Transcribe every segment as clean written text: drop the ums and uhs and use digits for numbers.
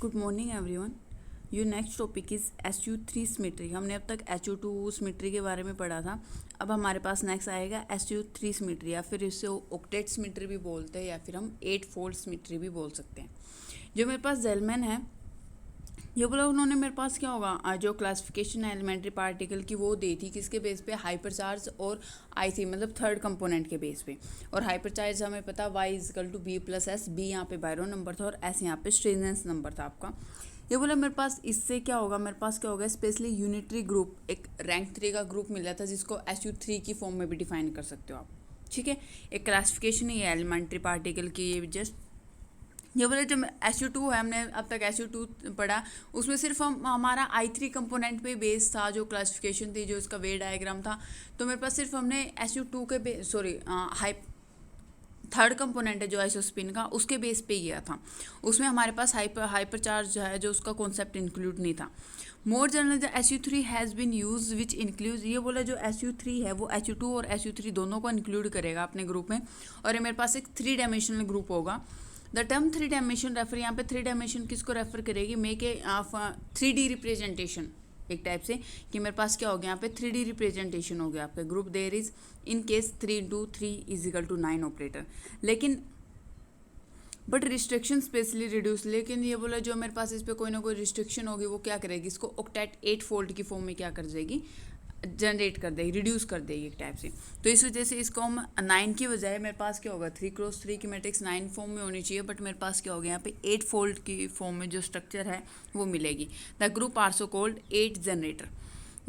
Good morning everyone. Your next topic is SU3 symmetry. हमने अब तक SU2 सिमेट्री के बारे में पढ़ा था। अब हमारे पास नेक्स्ट आएगा SU3 सिमेट्री, या फिर इसे ऑक्टेट सिमेट्री भी बोलते हैं, या फिर हम 8 फोल्ड सिमेट्री भी बोल सकते हैं। जो मेरे पास जेलमैन है, ये बोला उन्होंने मेरे पास क्या होगा, जो क्लासिफिकेशन है एलिमेंट्री पार्टिकल की वो दी थी किसके बेस पे, हाइपर चार्ज और IC मतलब थर्ड कंपोनेंट के बेस पे। और हाइपर चार्ज हमें पता Y=B+S, B यहाँ पे बायरॉन नंबर था और S यहाँ पे स्ट्रेनजेंस नंबर था आपका। ये बोला मेरे पास इससे क्या होगा, मेरे पास क्या होगा, स्पेशली यूनिटरी ग्रुप, एक रैंक 3 का ग्रुप मिला था जिसको SU3 की फॉर्म में भी डिफाइन कर सकते हो आप। ठीक है, एक क्लासिफिकेशन ही है एलिमेंट्री पार्टिकल की। ये जस्ट ये बोले जो SU2 है, हमने अब तक SU2 पढ़ा, उसमें सिर्फ हमारा I3 कंपोनेंट पे बेस था, जो क्लासिफिकेशन थी, जो इसका वे डायग्राम था। तो मेरे पास सिर्फ हमने SU2 के थर्ड कंपोनेंट है जो आइसोस्पिन का, उसके बेस पे गया था। उसमें हमारे पास हाइपर चार्ज है जो उसका कॉन्सेप्ट इंक्लूड नहीं था। More general SU3 has been use which include, ये बोला जो SU3 है वो SU2 और SU3 दोनों को इंक्लूड करेगा अपने ग्रुप में। और ये मेरे पास एक 3 डायमेंशनल ग्रुप होगा। द टर्म 3 डायमेंशन रेफर, यहाँ पे 3 डायमेंशन किसको रेफर करेगी, मेक ए 3D रिप्रेजेंटेशन, एक टाइप से कि मेरे पास क्या हो गया, यहाँ पे 3D रिप्रेजेंटेशन हो गया आपका group. There is in case 3 × 3 = 9 operator. लेकिन बट रिस्ट्रिक्शन स्पेशली रिड्यूस, लेकिन ये बोला जो मेरे पास इस पर कोई ना कोई रिस्ट्रिक्शन होगी, वो क्या करेगी, इसको ऑक्टेट 8 फोल्ड की फॉर्म में क्या कर देगी, जनरेट कर देगी, रिड्यूस कर देगी एक टाइप से। तो इस वजह से इसको हम 9 की बजाय मेरे पास क्या होगा, 3x3 की मैट्रिक्स 9 फॉर्म में होनी चाहिए, बट मेरे पास क्या हो गया, यहाँ पे 8 फोल्ड की फॉर्म में जो स्ट्रक्चर है वो मिलेगी। The group also called 8 generator.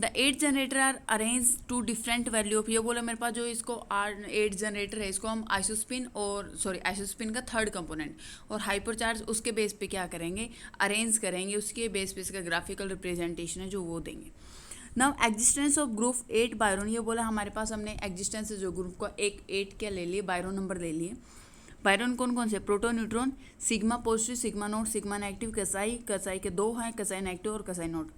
The 8 generator are arrange to different value of, ये बोला मेरे पास जो इसको 8 जनरेटर है, इसको हम आइसोस्पिन का थर्ड कंपोनेंट और हाइपर चार्ज उसके बेस पे क्या करेंगे, अरेंज करेंगे, उसके बेस पे इसका ग्राफिकल रिप्रेजेंटेशन है जो वो देंगे। नाउ एग्जिस्टेंस ऑफ ग्रुप 8 बायरॉन, ये बोला हमारे पास हमने एग्जिस्टेंस जो ग्रुप का 8 क्या ले लिए, बायरॉन नंबर ले लिए। बायरॉन कौन कौन से, proton, neutron, sigma positive, sigma note, sigma negative, कसाई के 2 हैं, कसाई नेगेटिव और कसाई नोट।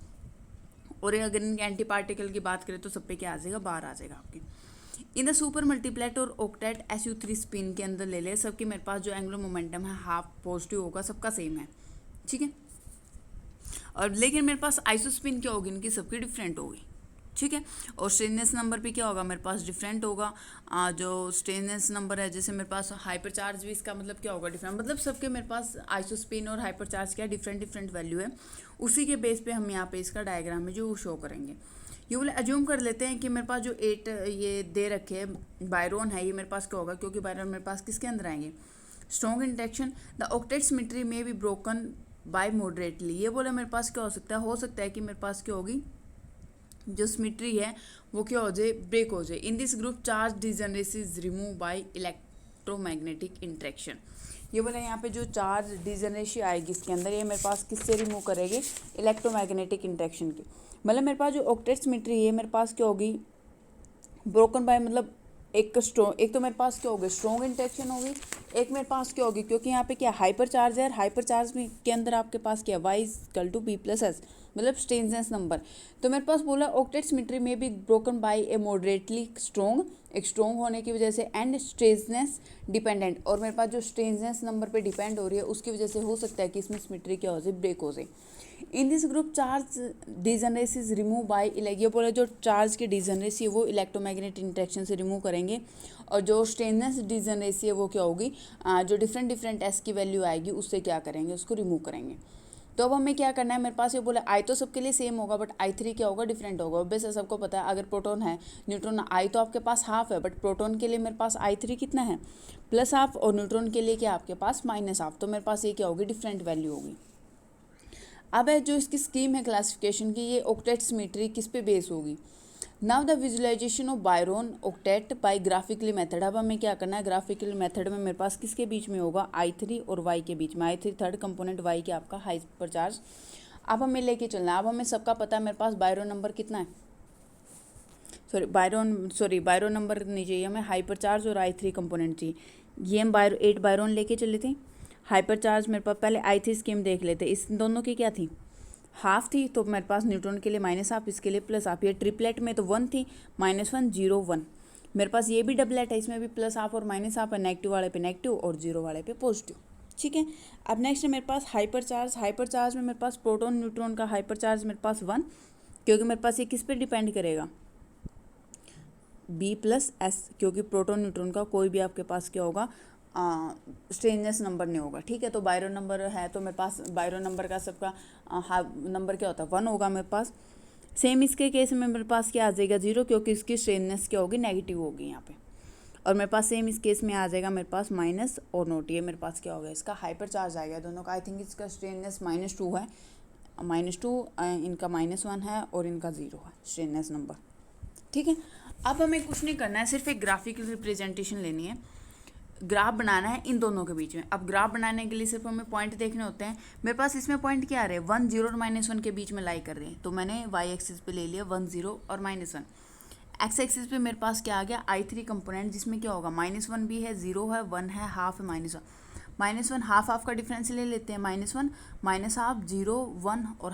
और अगर इनके एंटी पार्टिकल की बात करें तो सब पे क्या आ जाएगा, बाहर आ जाएगा आपके। इन द सुपर मल्टीप्लेट और ऑक्टेट SU3 स्पिन के अंदर ले ले, सबके मेरे पास जो एंगुलर मोमेंटम है हाफ पॉजिटिव होगा, सबका सेम है। ठीक है, और लेकिन मेरे पास आइसोस्पिन क्या होगी, इनकी सबकी डिफरेंट होगी। ठीक है, और स्ट्रेनजेंस नंबर भी क्या होगा, मेरे पास डिफरेंट होगा। जो स्ट्रेनजेंस नंबर है, जैसे मेरे पास हाइपर चार्ज भी, इसका मतलब क्या होगा, डिफरेंट, मतलब सबके मेरे पास आइसोस्पिन और हाइपर चार्ज क्या डिफरेंट वैल्यू है। उसी के बेस पे हम यहाँ पे इसका डायग्राम में जो शो करेंगे। ये बोले अज्यूम कर लेते हैं कि मेरे पास जो 8 ये दे रखे हैं बायरॉन है, ये मेरे पास क्या होगा, क्योंकि बायरॉन मेरे पास किसके अंदर आएंगे, strong interaction. The octet symmetry में बी ब्रोकन बाय मॉडरेटली, ये बोले मेरे पास क्या हो सकता है कि मेरे पास क्या होगी, जो सिमेट्री है वो क्या हो जाए, ब्रेक हो जाए। In this group charge degeneracy is remove by electromagnetic interaction, ये बोला यहाँ पे जो चार्ज डिजनरेसी आएगी इसके अंदर, ये मेरे पास किससे रिमूव करेगी, इलेक्ट्रोमैग्नेटिक इंट्रैक्शन की। मतलब मेरे पास जो ऑक्टेट सिमेट्री है, मेरे पास क्या होगी, ब्रोकन बाय मतलब एक तो मेरे पास क्या होगी, स्ट्रॉन्ग इंटरेक्शन होगी, एक मेरे पास क्या होगी, क्योंकि यहाँ पे क्या हाइपर चार्ज है, हाइपर चार्ज में के अंदर आपके पास क्या Y=B+S मतलब स्ट्रेनजेंस नंबर। तो मेरे पास बोला ऑक्टेट सिमेट्री में भी broken by A moderately strong, एक स्ट्रॉन्ग होने की वजह से, एंड स्ट्रेनजेंस डिपेंडेंट, और मेरे पास जो स्ट्रेनजेंस नंबर पे डिपेंड हो रही है उसकी वजह से हो सकता है कि इसमें सिमेट्री क्या हो जाए, ब्रेक हो जाए। In this group charge degeneracy is remove by, ये बोला जो चार्ज की डिजनरेसी है वो इलेक्ट्रोमैग्नेटिक इंट्रैक्शन से रिमूव करेंगे, और जो स्ट्रेनजेंस डिजनरेसी है वो क्या होगी, जो डिफरेंट S की वैल्यू आएगी उससे क्या करेंगे, उसको रिमूव करेंगे। तो अब हमें क्या करना है, मेरे पास ये बोला I तो सबके लिए सेम होगा, बट I3 क्या होगा, डिफरेंट होगा। वैसे सबको पता है अगर प्रोटॉन है, न्यूट्रॉन, I तो आपके पास हाफ है, बट प्रोटॉन के लिए मेरे पास I3 कितना है, +½ और न्यूट्रॉन के लिए क्या आपके पास -½ तो मेरे पास ये क्या होगी, डिफरेंट वैल्यू होगी। अब है जो इसकी स्कीम है क्लासिफिकेशन की, ये ऑक्टेट सिमेट्री किस पे बेस होगी। Now the visualisation of baryon octet by graphically method, अब हमें क्या करना है, ग्राफिकल मेथड में मेरे पास किसके बीच में होगा, I3 और Y के बीच में, I3 थर्ड कंपोनेंट, Y के आपका हाइपर चार्ज। अब हमें लेके चलना है, अब हमें सबका पता है मेरे पास बायरॉन नंबर कितना है, बायरॉन नंबर नहीं चाहिए हमें, हाइपर चार्ज और I3 कंपोनेंट चाहिए। ये हम 8 बायरॉन लेके चले थे, हाइपर चार्ज मेरे पास, पहले I3 स्कीम देख लेते, इस दोनों की क्या थी, हाफ थी, तो मेरे पास न्यूट्रॉन के लिए -½ इसके लिए +½ ये ट्रिपलेट में तो 1 थी, -1 0 1, मेरे पास ये भी डबलेट है, इसमें भी +½ और -½ है, नेगेटिव वाले पे नेगेटिव और जीरो वाले पे पॉजिटिव। ठीक है। अब नेक्स्ट है मेरे पास हाइपर चार्ज। हाइपर चार्ज में मेरे पास प्रोटॉन न्यूट्रॉन का हाइपर चार्ज मेरे पास 1, क्योंकि मेरे पास ये किस पे डिपेंड करेगा, B+S, क्योंकि प्रोटॉन न्यूट्रॉन का कोई भी आपके पास क्या होगा, स्ट्रेंजनेस नंबर नहीं होगा। ठीक है, तो बायरो नंबर है तो मेरे पास बायरो नंबर का सबका नंबर क्या होता है, 1 होगा मेरे पास। सेम इसके केस में मेरे पास क्या आ जाएगा, 0, क्योंकि इसकी स्ट्रेंजनेस क्या होगी, नेगेटिव होगी यहाँ पे। और मेरे पास सेम इस केस में आ जाएगा मेरे पास माइनस और नोट, ये मेरे पास क्या होगा, इसका हाइपर चार्ज आएगा दोनों का। आई थिंक इसका स्ट्रेननेस -2 है, -2, इनका -1 है और इनका 0 है स्ट्रेननेस नंबर। ठीक है, अब हमें कुछ नहीं करना है, सिर्फ एक ग्राफिकल रिप्रेजेंटेशन लेनी है, ग्राफ बनाना है इन दोनों के बीच में। अब ग्राफ बनाने के लिए सिर्फ हमें पॉइंट देखने होते हैं। मेरे पास इसमें पॉइंट क्या आ रहे हैं, 1, 0 और -1 के बीच में लाई कर रहे हैं, तो मैंने y एक्सिस पे ले लिया 1, 0 और -1। एक्स एक्सिस पे मेरे पास क्या आ गया, I3 कंपोनेंट, जिसमें क्या होगा, -1 भी है, 0 है, 1 है, हाफ है, -1 हाफ का डिफरेंस ले लेते हैं, -1 -हाफ 0 1 और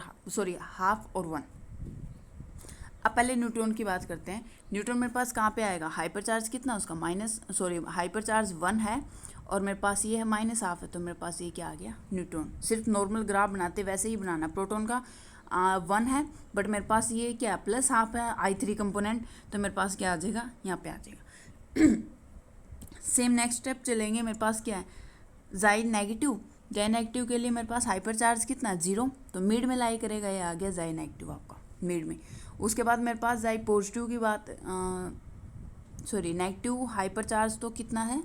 हाफ और 1। अब पहले न्यूट्रॉन की बात करते हैं। न्यूट्रॉन मेरे पास कहाँ पे आएगा, हाइपर चार्ज कितना उसका हाइपर चार्ज 1 है और मेरे पास ये है -हाफ है, तो मेरे पास ये क्या आ गया, न्यूट्रॉन। सिर्फ नॉर्मल ग्राफ बनाते वैसे ही बनाना। प्रोटॉन का 1 है बट मेरे पास ये क्या +हाफ है, I3 कंपोनेंट, तो मेरे पास क्या आ जाएगा, यहाँ पे आ जाएगा। सेम नेक्स्ट स्टेप चलेंगे, मेरे पास क्या है, जाई नेगेटिव के लिए मेरे पास हाइपर चार्ज कितना, 0, तो मिड में लाई करेगा, ये आ गया जाई नेगेटिव आपका मिड में। उसके बाद मेरे पास जाई पॉजिटिव की बात, नेगेटिव हाइपर चार्ज तो कितना है,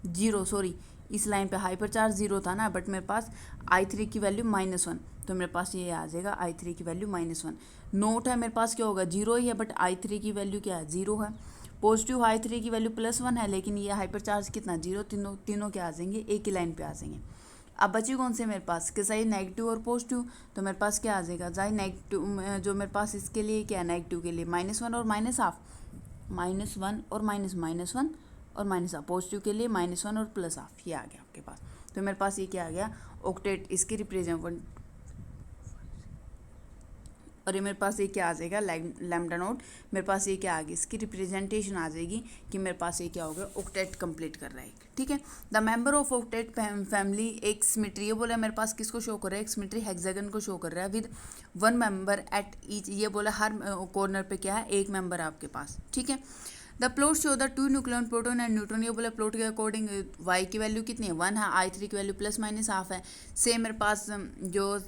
0, इस लाइन पे हाइपर चार्ज 0 था ना, बट मेरे पास I3 की वैल्यू -1, तो मेरे पास ये आ जाएगा I3 की वैल्यू -1। नोट है मेरे पास क्या होगा, 0 ही है, बट I3 की वैल्यू क्या है, 0 है। पॉजिटिव I3 की वैल्यू +1 है, लेकिन ये हाइपर चार्ज कितना, 0, तीनों क्या आ जाएंगे, एक ही लाइन पे आ जाएंगे। अब बची कौन से मेरे पास, कि सही नेगेटिव और पॉजिटिव, तो मेरे पास क्या आ जाएगा, सही नेगेटिव, जो मेरे पास इसके लिए क्या है, नेगेटिव के लिए -1 और -हाफ, -1 और -1 और -हाफ, पॉजिटिव के लिए -1 और +हाफ, ये आ गया आपके पास। तो मेरे पास ये क्या आ गया, ऑक्टेट, इसकी रिप्रेजेंट, और ये मेरे पास ये क्या आ जाएगा, लैम्डा नोट, मेरे पास ये क्या आ गई, इसकी रिप्रेजेंटेशन आ जाएगी कि मेरे पास ये क्या होगा, ऑक्टेट कंप्लीट कर रहा है। ठीक है, the member of octet family एक सिमेट्री, ये बोला मेरे पास किसको शो कर रहा है, एक सिमेट्री हेक्सागन को शो कर रहा है विद 1 मेंबर एट ईच, ये बोला हर कॉर्नर पे क्या है, एक मेंबर आपके पास। ठीक है, the plot show the 2 nucleon proton and neutron, ये बोला प्लॉट के अकॉर्डिंग y की वैल्यू कितनी है, 1 है, I3 की वैल्यू +-हाफ है। सेम मेरे पास जो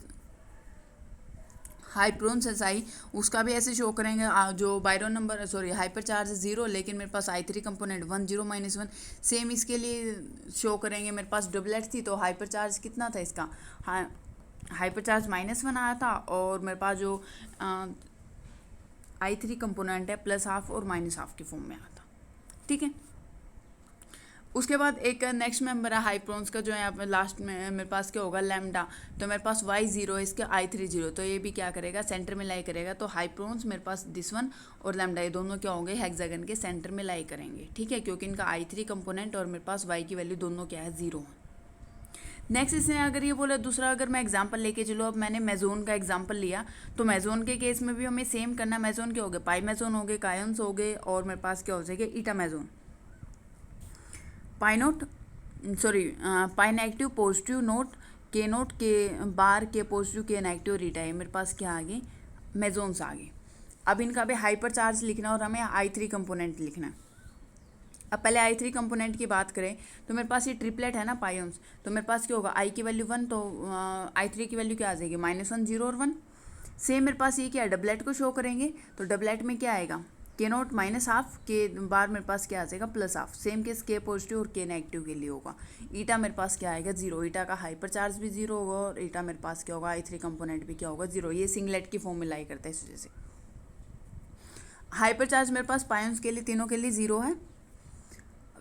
हाइप्रोन सेसाई, उसका भी ऐसे शो करेंगे, जो बायरो नंबर हाइपर चार्ज 0, लेकिन मेरे पास I3 कंपोनेंट 1, 0, -1। सेम इसके लिए शो करेंगे, मेरे पास डबलेट थी, तो हाइपर चार्ज कितना था इसका, हाइपर चार्ज -1 आया था, और मेरे पास जो I3 कंपोनेंट है +हाफ और -हाफ के फॉर्म में आया था। ठीक है, उसके बाद एक नेक्स्ट मेंबर है हाइप्रोन्स का, जो है यहाँ पे लास्ट में मेरे पास क्या होगा, लैम्डा, तो मेरे पास y 0 है, इसके I3 0, तो ये भी क्या करेगा, सेंटर में लाई करेगा। तो हाइप्रोन्स मेरे पास दिस वन और लैम्डा, ये दोनों क्या होंगे, हेक्सागन के सेंटर में लाई करेंगे। ठीक है, क्योंकि इनका I3 कंपोनेंट और मेरे पास y की वैल्यू दोनों क्या है, 0 है। नेक्स्ट इसने अगर ये बोला दूसरा, अगर मैं एग्जांपल लेके चलो, अब मैंने मेजोन का एग्जांपल लिया, तो मेजोन के केस में भी हमें सेम करना। मेजोन क्या हो गए, पाई मेजोन हो गए, कायन्स हो गए, और मेरे पास क्या हो जाएगा, ईटा मेजोन। पाई नेगेटिव, पॉजिटिव नोट, के नोट, के बार, के पॉजिटिव, के नेगेटिव और ईटा है, मेरे पास क्या आ गए, मेजोन्स आ गए। अब इनका भी हाइपर चार्ज लिखना और हमें I3 कंपोनेंट लिखना है। अब पहले I3 कंपोनेंट की बात करें, तो मेरे पास ये ट्रिपलेट है ना, पाइन्स, तो मेरे पास क्या होगा, I की वैल्यू 1, तो I3 की वैल्यू क्या आ जाएगी, -1, 0 और 1। सेम मेरे पास ये क्या है, डबलेट को शो करेंगे, तो डबलेट में क्या आएगा, के नोट -हाफ, के बार मेरे पास क्या आ जाएगा, +हाफ। सेम केस के पॉजिटिव और के नेगेटिव के लिए होगा। ईटा मेरे पास क्या आएगा, 0, ईटा का हाइपर चार्ज भी 0 होगा, और ईटा मेरे पास क्या होगा, I3 कंपोनेंट भी क्या होगा, 0। ये सिंगलेट की फॉर्म में लाई करता है इस वजह से। हाइपर चार्ज मेरे पास पाइन्स के लिए, तीनों के लिए 0 है।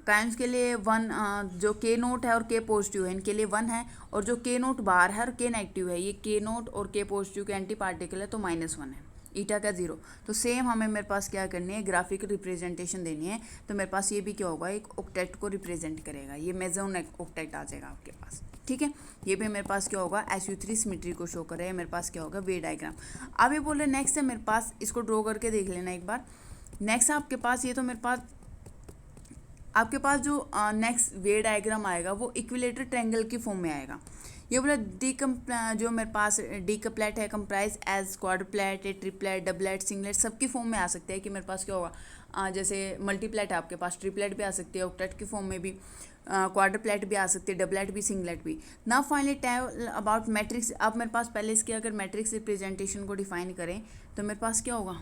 कायन्स के लिए 1, जो के नोट है और के पॉजिटिव है, इनके लिए 1 है, और जो के नोट बार है और के नेगेटिव है, ये के नोट और के पॉजिटिव के एंटी पार्टिकल है, तो -1 है। ईटा का 0, तो सेम हमें मेरे पास क्या करनी है, ग्राफिक रिप्रेजेंटेशन देनी है। तो मेरे पास ये भी क्या होगा, एक ऑक्टेट को रिप्रेजेंट करेगा, ये मेजोन ऑक्टेट आ जाएगा आपके पास। ठीक है, ये भी मेरे पास क्या होगा, SU3 सिमेट्री को शो करे, मेरे पास क्या होगा, वे डायग्राम। अब ये बोले नेक्स्ट है मेरे पास, इसको ड्रॉ करके देख लेना एक बार। नेक्स्ट आपके पास ये, तो मेरे पास आपके पास जो नेक्स्ट वे डायग्राम आएगा वो इक्विलेटरल ट्रायंगल की फॉर्म में आएगा। ये बोला जो मेरे पास डीकप्लेट है comprise as quadruplet, triplet, doublet, singlet सबकी फॉर्म में आ सकते हैं कि मेरे पास क्या होगा, जैसे मल्टीप्लेट है आपके पास, ट्रिपलेट भी आ सकती है, ऑक्टेट की फॉर्म में भी, क्वाड्रप्लेट भी आ सकती है, डबलेट भी, सिंगलेट भी। Now finally tell about matrix. अब मेरे पास पहले इसकी अगर मैट्रिक्स रिप्रेजेंटेशन को डिफाइन करें तो मेरे पास क्या होगा,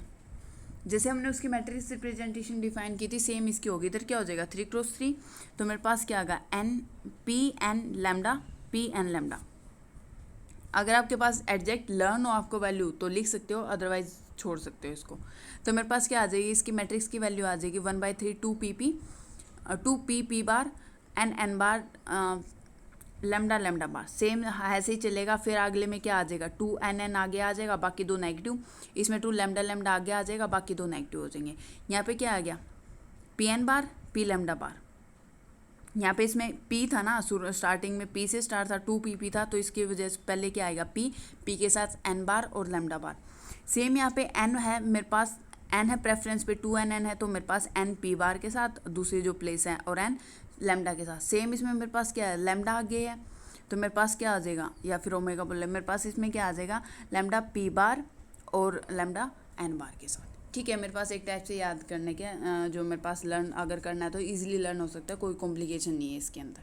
जैसे हमने उसकी मैट्रिक्स रिप्रेजेंटेशन डिफाइन की थी सेम इसकी होगी। इधर क्या हो जाएगा 3x3, तो मेरे पास क्या आएगा n p n lambda p n lambda. अगर आपके पास एग्जैक्ट लर्न हो आपको वैल्यू तो लिख सकते हो, अदरवाइज छोड़ सकते हो इसको। तो मेरे पास क्या आ जाएगी, इसकी मैट्रिक्स की वैल्यू आ जाएगी 1/3 2p बार n बार लैम्डा लैम्डा बार। सेम ऐसे ही चलेगा। फिर अगले में क्या आ जाएगा 2n आगे आ जाएगा, बाकी दो नेगेटिव, इसमें 2 लैम्डा लैम्डा आगे आ जाएगा, बाकी दो नेगेटिव हो जाएंगे। यहाँ पे क्या आ गया pn बार p लैम्डा बार। यहाँ पे इसमें p था ना, स्टार्टिंग में p से स्टार्ट था, 2pp था, तो इसकी वजह से पहले क्या आएगा p के साथ n बार और लैम्डा बार। सेम यहाँ पे n है मेरे पास, n है प्रेफरेंस पे 2n है, तो मेरे पास n p बार के साथ दूसरी जो प्लेस है और n लैम्डा के साथ। सेम इसमें मेरे पास क्या है लैम्डा आगे है, तो मेरे पास क्या आ जाएगा, या फिर ओमेगा बोले, मेरे पास इसमें क्या आ जाएगा लैम्डा p बार और लैम्डा n बार के साथ। ठीक है, मेरे पास एक टाइप से याद करने के जो मेरे पास लर्न अगर करना है तो इजीली लर्न हो सकता है, कोई कॉम्प्लिकेशन नहीं है इसके अंदर।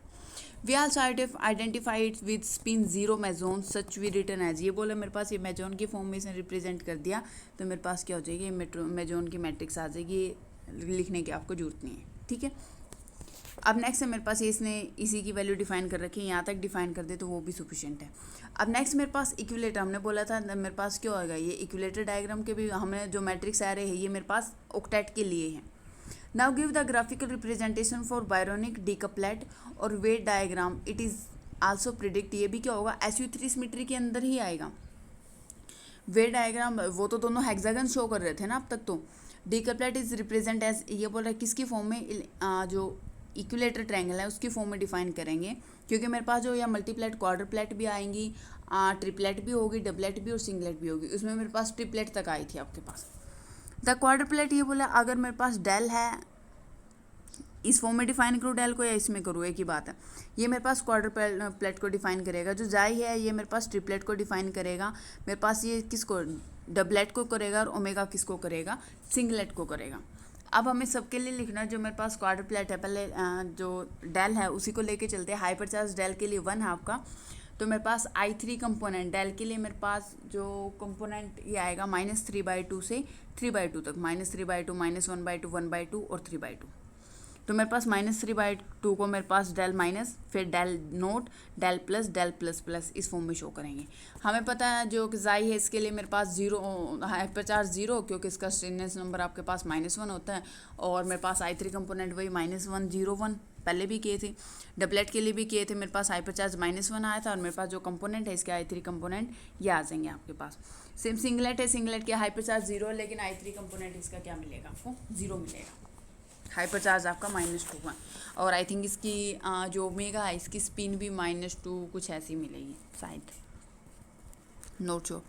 We also identified with spin 0 meson such we return as. ये बोला मेरे पास ये मेजोन की फॉर्म में इसने रिप्रेजेंट कर दिया, तो मेरे पास क्या हो जाएगी मेजोन की मैट्रिक्स आ जाएगी, लिखने की आपको जरूरत नहीं है। ठीक है, अब नेक्स्ट है मेरे पास ये इसने इसी की वैल्यू डिफाइन कर रखी है, यहाँ तक डिफाइन कर दे तो वो भी सफिशिएंट है। अब नेक्स्ट मेरे पास इक्विलेटर, हमने बोला था मेरे पास क्या होगा, ये इक्विलेटर डायग्राम के भी हमें जो मैट्रिक्स आ रहे हैं ये मेरे पास ऑक्टेट के लिए है। Now give the graphical representation for baryonic decuplet और weight diagram. It is also predict, ये भी क्या होगा SU3 सिमेट्री के अंदर ही आएगा। वेट डायग्राम वो तो दोनों हेक्सागन शो कर रहे थे ना अब तक। तो डीकप्लेट इज रिप्रेजेंट एज, ये बोल रहा है किसकी फॉर्म में, जो इक्विलेटर ट्रायंगल है उसकी फॉर्म में डिफाइन करेंगे, क्योंकि मेरे पास जो या मल्टीप्लेट क्वाड्रप्लेट भी आएंगी, ट्रिपलेट भी होगी, डबलेट भी और सिंगलेट भी होगी। उसमें मेरे पास ट्रिपलेट तक आई थी आपके पास। द क्वाड्रप्लेट ये बोला अगर मेरे पास डेल है, इस फॉर्म में डिफाइन करूँ डेल को या इसमें करूँ, एक ही बात है। ये मेरे पास क्वाड्रप्लेट को डिफाइन करेगा, जो जाई है ये मेरे पास ट्रिपलेट को डिफाइन करेगा, मेरे पास ये किसको डबलेट को करेगा, और ओमेगा किसको करेगा, सिंगलेट को करेगा। अब हमें सबके लिए लिखना, जो मेरे पास क्वाड्रप्लेट है पहले जो डेल है उसी को लेके चलते हैं। हाइपरचार्ज डेल के लिए 1 है आपका, तो मेरे पास I3 कंपोनेंट डेल के लिए मेरे पास जो कंपोनेंट ये आएगा -3/2 से 3/2 तक, -3/2, -1/2, 1/2 और 3/2। तो मेरे पास -3/2 को मेरे पास डेल माइनस, फिर del nought, del plus plus इस फॉर्म में शो करेंगे। हमें पता है जो कि जाई है इसके लिए मेरे पास 0 हाइपरचार्ज 0, क्योंकि इसका स्ट्रेननेस नंबर आपके पास -1 होता है, और मेरे पास I3 कंपोनेंट वही -1 0 1 पहले भी किए थे। डबलेट के लिए भी किए थे, मेरे पास हाइपरचार्ज -1 आया था, और मेरे पास जो कंपोनेंट है इसके I3 कंपोनेंट ये आ जाएंगे आपके पास। सेम सिंगलेट है, सिंगलेट के हाइपरचार्ज 0 है, लेकिन I3 कंपोनेंट इसका क्या मिलेगा आपको 0 मिलेगा। हाइपरचार्ज आपका -2 है, और आई थिंक इसकी जो ओमेगा है इसकी स्पिन भी -2 कुछ ऐसी मिलेगी शायद, नोट श्योर।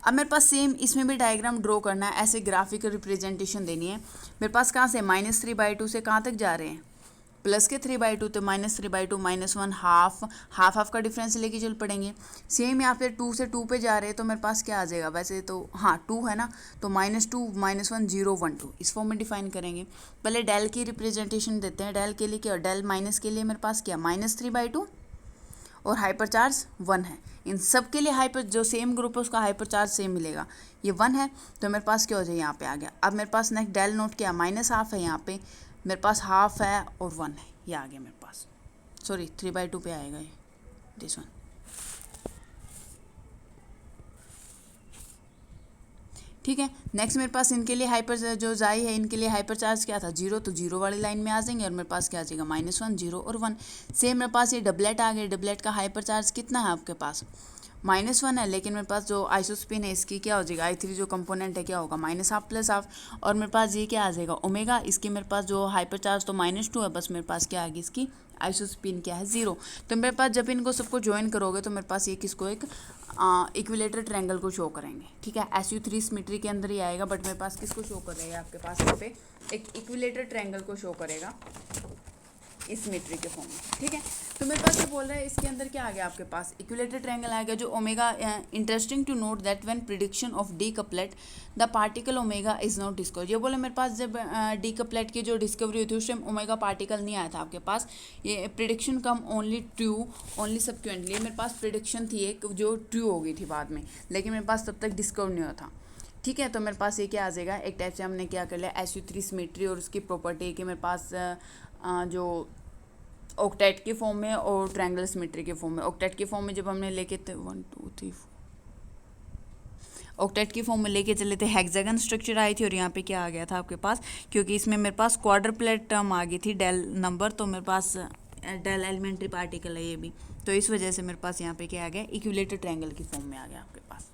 अब मेरे पास सेम इसमें भी डायग्राम ड्रॉ करना है, ऐसे ग्राफिकल रिप्रेजेंटेशन देनी है। मेरे पास कहाँ से -3/2 से कहाँ तक जा रहे हैं, प्लस के 3/2, तो -3/2 -1 हाफ का डिफरेंस लेके चल पड़ेंगे। सेम यहाँ पे 2 से 2 पे जा रहे हैं, तो मेरे पास क्या आ जाएगा, वैसे तो हाँ 2 है ना, तो -2 -1 0 1 2 इस फॉर्म में डिफाइन करेंगे। पहले डेल की रिप्रेजेंटेशन देते हैं। डेल के लिए क्या, डेल माइनस के लिए मेरे पास क्या -3/2 और हाइपरचार्ज 1 है। इन सब के लिए हाइपर जो सेम ग्रुप है उसका हाइपरचार्ज सेम मिलेगा, ये 1 है, तो मेरे पास क्या हो जाए यहाँ पे आ गया। अब मेरे पास नेक्स्ट डेल नोट क्या -1/2 है, यहाँ पे मेरे पास 1/2 है और 1 है, ये आ गया मेरे पास, सॉरी 3/2 पे आएगा ये दिस वन। ठीक है, नेक्स्ट मेरे पास इनके लिए हाइपर जो जाई है इनके लिए हाइपर चार्ज क्या था 0, तो 0 वाली लाइन में आ जाएंगे, और मेरे पास क्या आ जाएगा -1 0 और 1। सेम मेरे पास ये डबलेट आ गए, डबलेट का हाइपर चार्ज कितना है आपके पास -1 है, लेकिन मेरे पास जो आइसोस्पिन है इसकी क्या हो जाएगा, I3 जो कंपोनेंट है क्या होगा -1/2 + 1/2, और मेरे पास ये क्या आ जाएगा ओमेगा, इसकी मेरे पास जो हाइपर चार्ज तो -2 है, बस मेरे पास क्या आ गई इसकी आइसोस्पिन क्या है 0। तो मेरे पास जब इनको सबको ज्वाइन करोगे तो मेरे पास ये किसको एक इक्विलेटर ट्रायंगल को शो करेंगे। ठीक है, SU3 सिमेट्री के अंदर ही आएगा, बट मेरे पास किसको शो करेगा आपके पास यहाँ पे एक इक्विलेटर ट्रायंगल को शो करेगा। इस सिमेट्री के फॉर्म में, ठीक है। तो मेरे पास ये बोल रहा है इसके अंदर क्या आ गया आपके पास, इक्विलेटरल ट्रायंगल आ गया जो omega. Interesting to note that when prediction of decuplet the particle omega is not discovered. ये बोले मेरे पास जब डी कपलेट की जो डिस्कवरी हुई थी उस टाइम ओमेगा पार्टिकल नहीं आया था आपके पास, ये prediction come only true only subsequently. मेरे पास प्रिडिक्शन थी एक जो ट्रू हो गई थी बाद में, लेकिन मेरे पास तब तक डिस्कवर नहीं हुआ था, ठीक है। तो मेरे पास ये क्या आ जाएगा, एक टाइप से हमने क्या कर लिया SU3 सिमेट्री, और उसकी प्रॉपर्टी है कि मेरे पास जो ऑक्टेट के फॉर्म में और ट्रायंगुलर सिमेट्री के फॉर्म में, ऑक्टेट के फॉर्म में जब हमने लेके 1 2 3 ऑक्टेट की फॉर्म में लेके चले थे हेक्सागन स्ट्रक्चर आई थी, और यहाँ पे क्या आ गया था आपके पास, क्योंकि इसमें मेरे पास क्वाड्रप्लेट टर्म आ गई थी डेल नंबर, तो मेरे पास डेल एलिमेंट्री पार्टिकल है ये भी, तो इस वजह से मेरे पास यहाँ पे क्या आ गया, इक्विलेटरल ट्रायंगल की फॉर्म में आ गया आपके पास।